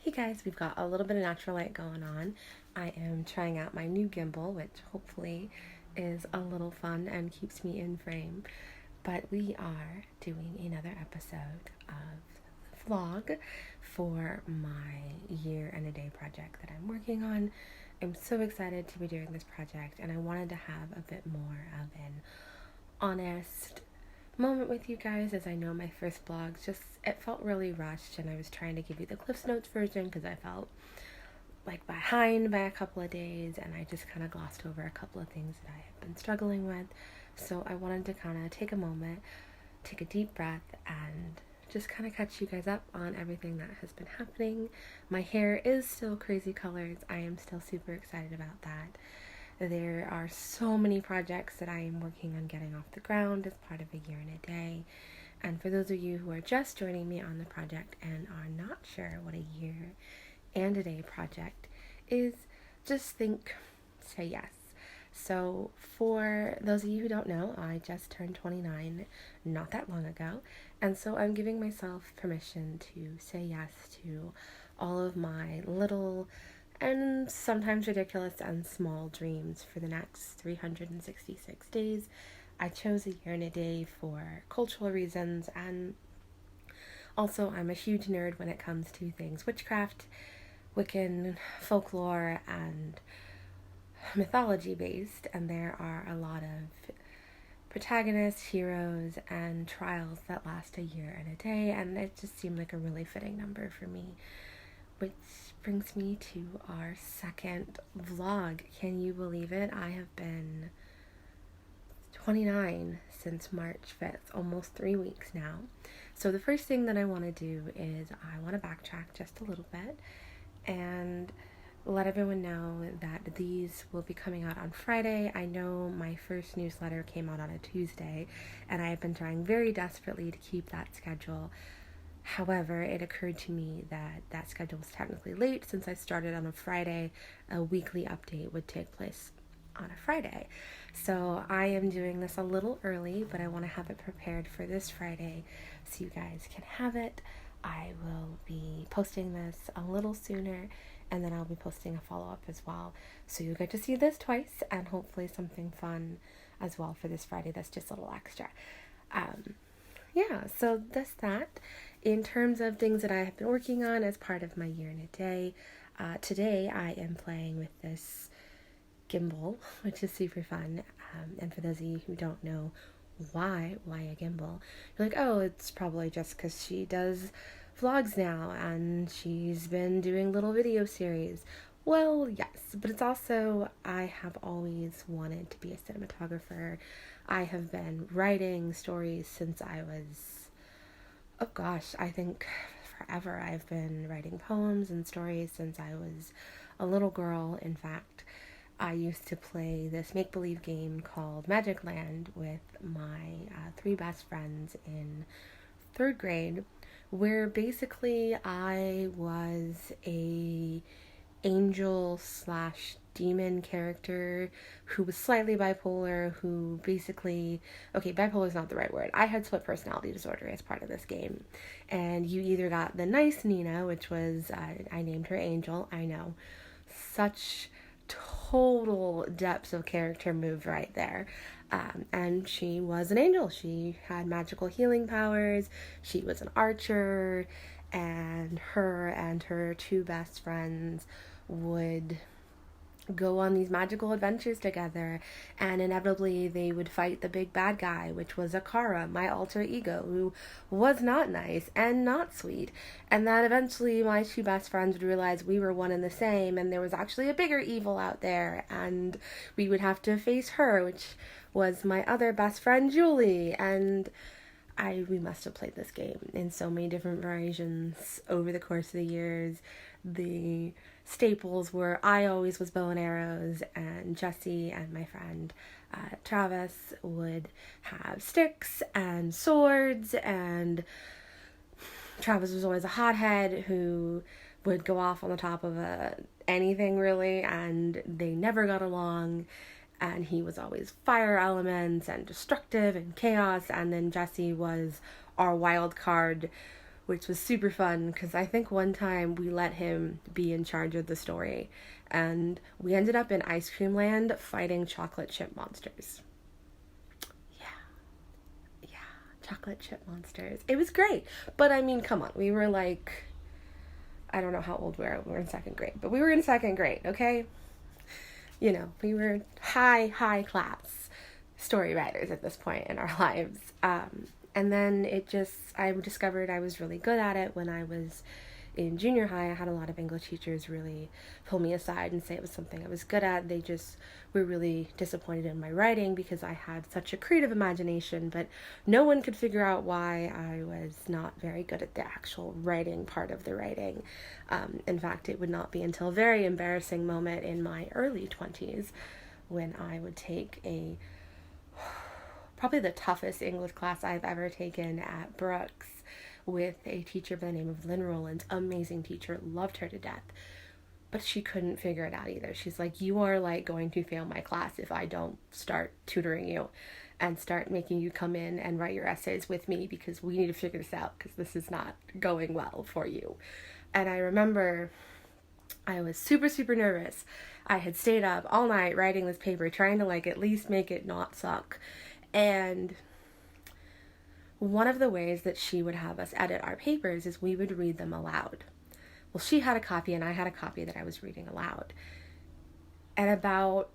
Hey guys, we've got a little bit of natural light going on. I am trying out my new gimbal, which hopefully is a little fun and keeps me in frame. But we are doing another episode of the vlog for my year and a day project that I'm working on. I'm so excited to be doing this project, and I wanted to have a bit more of an honest moment with you guys, as I know my first vlog it felt really rushed, and I was trying to give you the Cliff's Notes version because I felt like behind by a couple of days, and I just kind of glossed over a couple of things that I have been struggling with. So I wanted to kind of take a moment, take a deep breath, and just kind of catch you guys up on everything that has been happening. My hair is still crazy colors. I am still super excited about that. There are so many projects that I am working on getting off the ground as part of a year and a day. And for those of you who are just joining me on the project and are not sure what a year and a day project is, just think, say yes. So for those of you who don't know, I just turned 29 not that long ago. And so I'm giving myself permission to say yes to all of my little and sometimes ridiculous and small dreams for the next 366 days. I chose a year and a day for cultural reasons, and also I'm a huge nerd when it comes to things witchcraft, Wiccan, folklore, and mythology based, and there are a lot of protagonists, heroes, and trials that last a year and a day, and it just seemed like a really fitting number for me. Which brings me to our second vlog. Can you believe it? I have been 29 since March 5th, almost 3 weeks now. So the first thing that I want to do is I want to backtrack just a little bit and let everyone know that these will be coming out on Friday. I know my first newsletter came out on a Tuesday, and I have been trying very desperately to keep that schedule. However, it occurred to me that that schedule was technically late since I started on a Friday. A weekly update would take place on a Friday. So I am doing this a little early, but I want to have it prepared for this Friday so you guys can have it. I will be posting this a little sooner, and then I'll be posting a follow-up as well. So you'll get to see this twice, and hopefully something fun as well for this Friday that's just a little extra. So that's that. In terms of things that I have been working on as part of my year and a day, today I am playing with this gimbal, which is super fun. And for those of you who don't know why a gimbal, you're like, oh, it's probably just because she does vlogs now and she's been doing little video series. Well, yes, but it's also, I have always wanted to be a cinematographer. I have been writing stories since I was, I think forever. I've been writing poems and stories since I was a little girl. In fact, I used to play this make-believe game called Magic Land with my 3 best friends in 3rd grade, where basically I was a angel slash demon character who was slightly bipolar, who basically, bipolar is not the right word. I had split personality disorder as part of this game, and you either got the nice Nina, which was, I named her Angel. I know, such total depths of character move right there. And she was an angel. She had magical healing powers. She was an archer, and her 2 best friends would go on these magical adventures together, and inevitably they would fight the big bad guy, which was Akara, my alter ego, who was not nice and not sweet. And that eventually my 2 best friends would realize we were one and the same, and there was actually a bigger evil out there, and we would have to face her, which was my other best friend Julie. And we must have played this game in so many different variations over the course of the years. The staples were I always was bow and arrows, and Jesse and my friend Travis would have sticks and swords, and Travis was always a hothead who would go off on the top of anything really, and they never got along. And he was always fire elements and destructive and chaos. And then Jesse was our wild card, which was super fun because I think one time we let him be in charge of the story, and we ended up in Ice Cream Land fighting chocolate chip monsters. Yeah, chocolate chip monsters. It was great, but I mean, come on, we were like, I don't know how old we were. We were in second grade, but we were in second grade, okay? You know, we were high class story writers at this point in our lives. And then I discovered I was really good at it when I was in junior high. I had a lot of English teachers really pull me aside and say it was something I was good at. They just were really disappointed in my writing because I had such a creative imagination, but no one could figure out why I was not very good at the actual writing part of the writing. In fact, it would not be until a very embarrassing moment in my early 20s when I would take probably the toughest English class I've ever taken at Brooks with a teacher by the name of Lynn Rowlands. Amazing teacher, loved her to death, but she couldn't figure it out either. She's like, you are like going to fail my class if I don't start tutoring you and start making you come in and write your essays with me, because we need to figure this out because this is not going well for you. And I remember I was super nervous. I had stayed up all night writing this paper, trying to like at least make it not suck. And one of the ways that she would have us edit our papers is we would read them aloud. Well, she had a copy and I had a copy that I was reading aloud. And about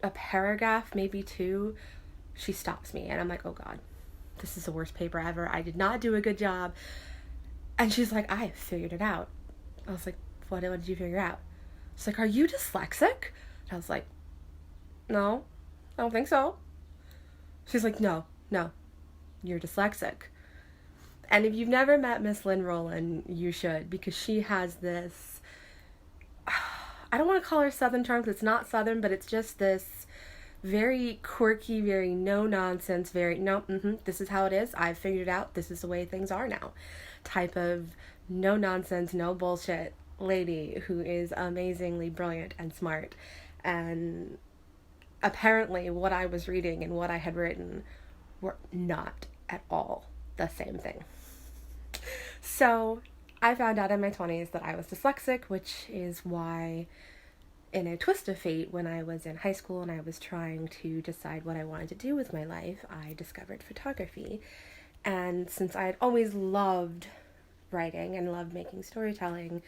a paragraph, maybe two, she stops me and I'm like, oh God, this is the worst paper ever. I did not do a good job. And she's like, I figured it out. I was like, what did you figure out? She's like, are you dyslexic? And I was like, no, I don't think so. She's like, no, you're dyslexic. And if you've never met Miss Lynn Rowland, you should, because she has this, I don't want to call her Southern charm because it's not Southern, but it's just this very quirky, very no-nonsense, this is how it is, I've figured it out, this is the way things are now, type of no-nonsense, no bullshit lady who is amazingly brilliant and smart. And apparently what I was reading and what I had written were not at all the same thing. So I found out in my 20s that I was dyslexic, which is why in a twist of fate, when I was in high school and I was trying to decide what I wanted to do with my life, I discovered photography. And since I had always loved writing and loved making storytelling,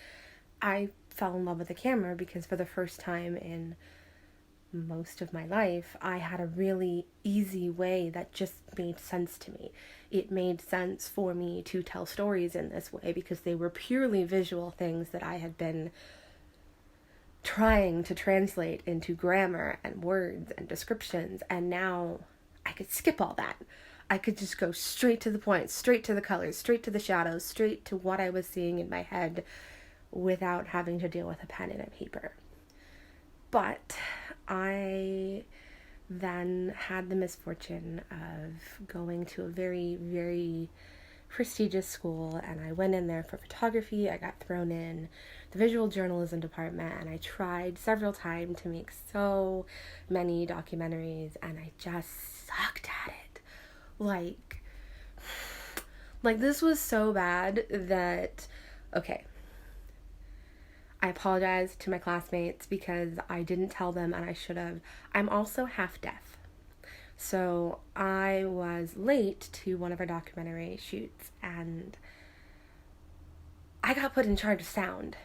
I fell in love with the camera because for the first time in most of my life, I had a really easy way that just made sense to me. It made sense for me to tell stories in this way because they were purely visual things that I had been trying to translate into grammar and words and descriptions, and now I could skip all that. I could just go straight to the point, straight to the colors, straight to the shadows, straight to what I was seeing in my head without having to deal with a pen and a paper. But I then had the misfortune of going to a very, very prestigious school, and I went in there for photography. I got thrown in the visual journalism department, and I tried several times to make so many documentaries, and I just sucked at it. Like this was so bad that, okay, I apologize to my classmates because I didn't tell them and I should have. I'm also half deaf. So I was late to one of our documentary shoots and I got put in charge of sound.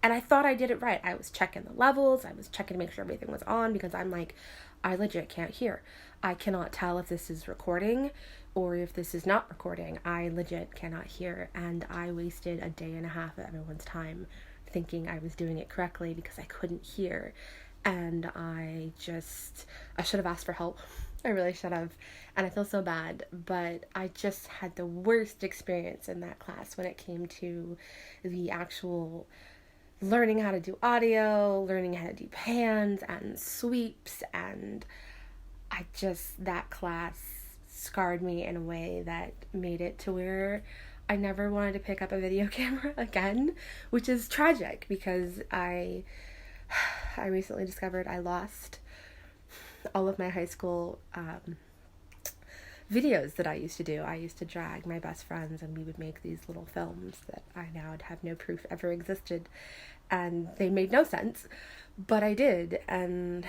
And I thought I did it right. I was checking the levels. I was checking to make sure everything was on because I'm like, I legit can't hear. I cannot tell if this is recording or if this is not recording. I legit cannot hear. And I wasted a day and a half of everyone's time thinking I was doing it correctly because I couldn't hear. And I should have asked for help. I really should have. And I feel so bad, but I just had the worst experience in that class when it came to the actual learning how to do audio, learning how to do pans and sweeps, and that class scarred me in a way that made it to where I never wanted to pick up a video camera again, which is tragic because I recently discovered I lost all of my high school videos that I used to do. I used to drag my best friends and we would make these little films that I now would have no proof ever existed, and they made no sense, but I did. And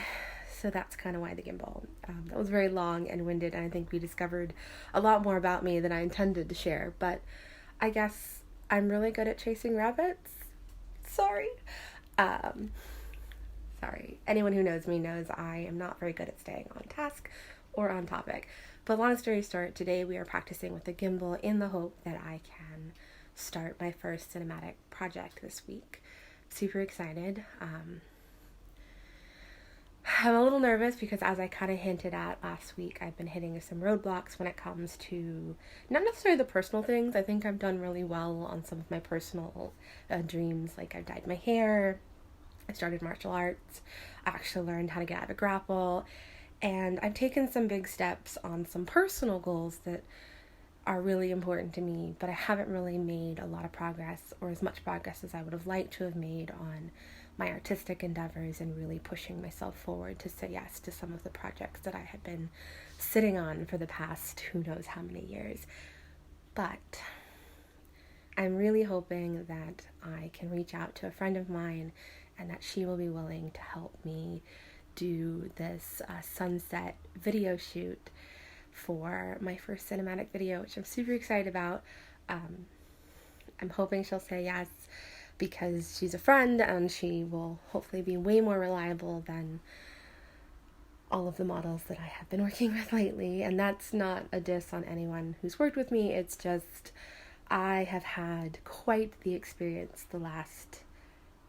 so that's kind of why the gimbal. That was very long and winded, and I think we discovered a lot more about me than I intended to share, but I guess I'm really good at chasing rabbits. Sorry. Sorry. Anyone who knows me knows I am not very good at staying on task or on topic. But long story short, today we are practicing with the gimbal in the hope that I can start my first cinematic project this week. Super excited. I'm a little nervous because, as I kind of hinted at last week, I've been hitting some roadblocks when it comes to not necessarily the personal things. I think I've done really well on some of my personal dreams. Like, I've dyed my hair, I started martial arts, I actually learned how to get out of a grapple, and I've taken some big steps on some personal goals that are really important to me, but I haven't really made a lot of progress, or as much progress as I would have liked to have made, on my artistic endeavors and really pushing myself forward to say yes to some of the projects that I have been sitting on for the past who knows how many years. But I'm really hoping that I can reach out to a friend of mine and that she will be willing to help me do this sunset video shoot for my first cinematic video, which I'm super excited about. I'm hoping she'll say yes, because she's a friend and she will hopefully be way more reliable than all of the models that I have been working with lately. And that's not a diss on anyone who's worked with me. It's just I have had quite the experience the last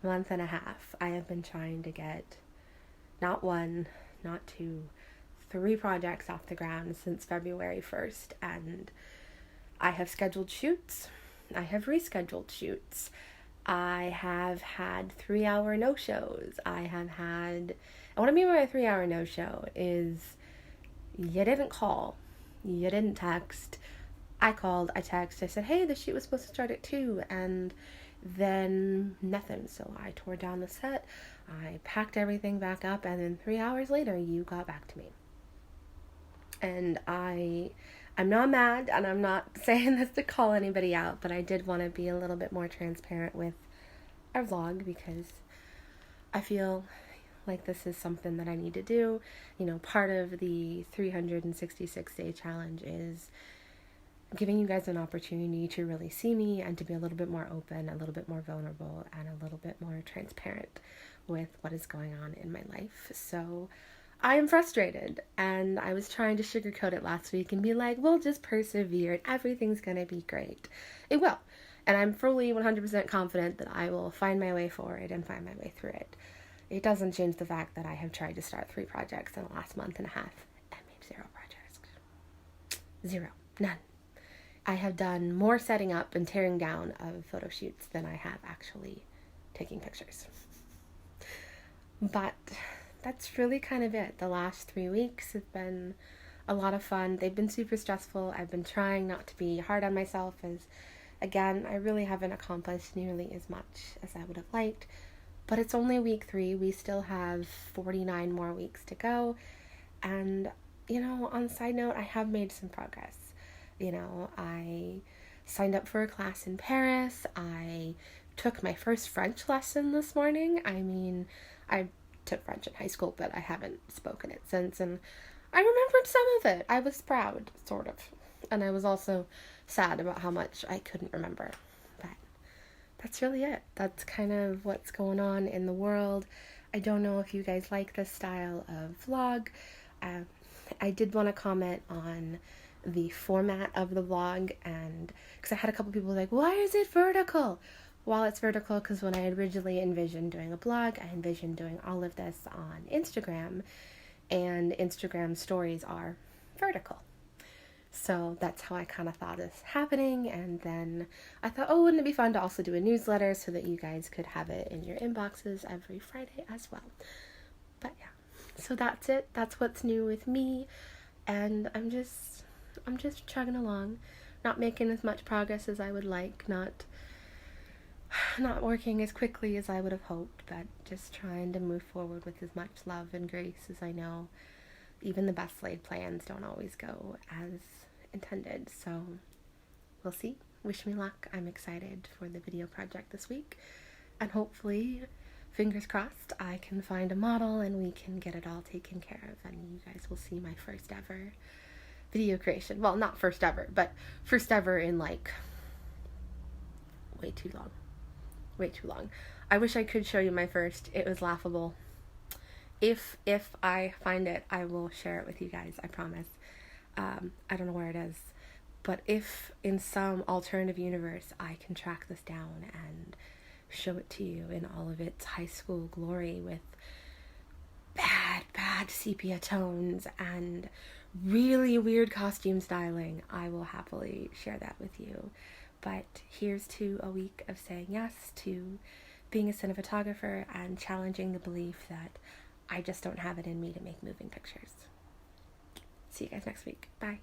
month and a half. I have been trying to get not one, not two, 3 projects off the ground since February 1st. And I have scheduled shoots. I have rescheduled shoots. I have had 3-hour no-shows. I have had, and what I mean by a 3-hour no-show is you didn't call, you didn't text. I called, I texted, I said, hey, the shoot was supposed to start at 2, and then nothing. So I tore down the set, I packed everything back up, and then 3 hours later, you got back to me. And I'm not mad, and I'm not saying this to call anybody out, but I did want to be a little bit more transparent with our vlog because I feel like this is something that I need to do. You know, part of the 366-day challenge is giving you guys an opportunity to really see me and to be a little bit more open, a little bit more vulnerable, and a little bit more transparent with what is going on in my life. So I am frustrated, and I was trying to sugarcoat it last week and be like, we'll just persevere and everything's gonna be great. It will, and I'm fully 100% confident that I will find my way forward and find my way through it. It doesn't change the fact that I have tried to start 3 projects in the last month and a half and made 0 projects. 0. None. I have done more setting up and tearing down of photo shoots than I have actually taking pictures. But that's really kind of it. The last 3 weeks have been a lot of fun. They've been super stressful. I've been trying not to be hard on myself, as, again, I really haven't accomplished nearly as much as I would have liked. But it's only week 3. We still have 49 more weeks to go. And, you know, on a side note, I have made some progress. You know, I signed up for a class in Paris. I took my first French lesson this morning. I mean, I took French in high school, but I haven't spoken it since, and I remembered some of it. I was proud, sort of, and I was also sad about how much I couldn't remember. But that's really it. That's kind of what's going on in the world. I don't know if you guys like this style of vlog. I did want to comment on the format of the vlog, and because I had a couple people like, why is it vertical? Well, it's vertical because when I originally envisioned doing a blog, I envisioned doing all of this on Instagram, and Instagram stories are vertical. So that's how I kind of thought this happening, and then I thought, oh, wouldn't it be fun to also do a newsletter so that you guys could have it in your inboxes every Friday as well. But yeah, so that's it. That's what's new with me, and I'm just chugging along, not making as much progress as I would like, not working as quickly as I would have hoped, but just trying to move forward with as much love and grace as I know even the best laid plans don't always go as intended. So we'll see. Wish me luck. I'm excited for the video project this week, and hopefully, fingers crossed, I can find a model and we can get it all taken care of, and you guys will see my first ever video creation. Well, not first ever, but first ever in like way too long. I wish I could show you my first. It was laughable. If I find it, I will share it with you guys, I promise. I don't know where it is, but if in some alternative universe I can track this down and show it to you in all of its high school glory with bad sepia tones and really weird costume styling, I will happily share that with you. But here's to a week of saying yes to being a cinematographer and challenging the belief that I just don't have it in me to make moving pictures. See you guys next week. Bye.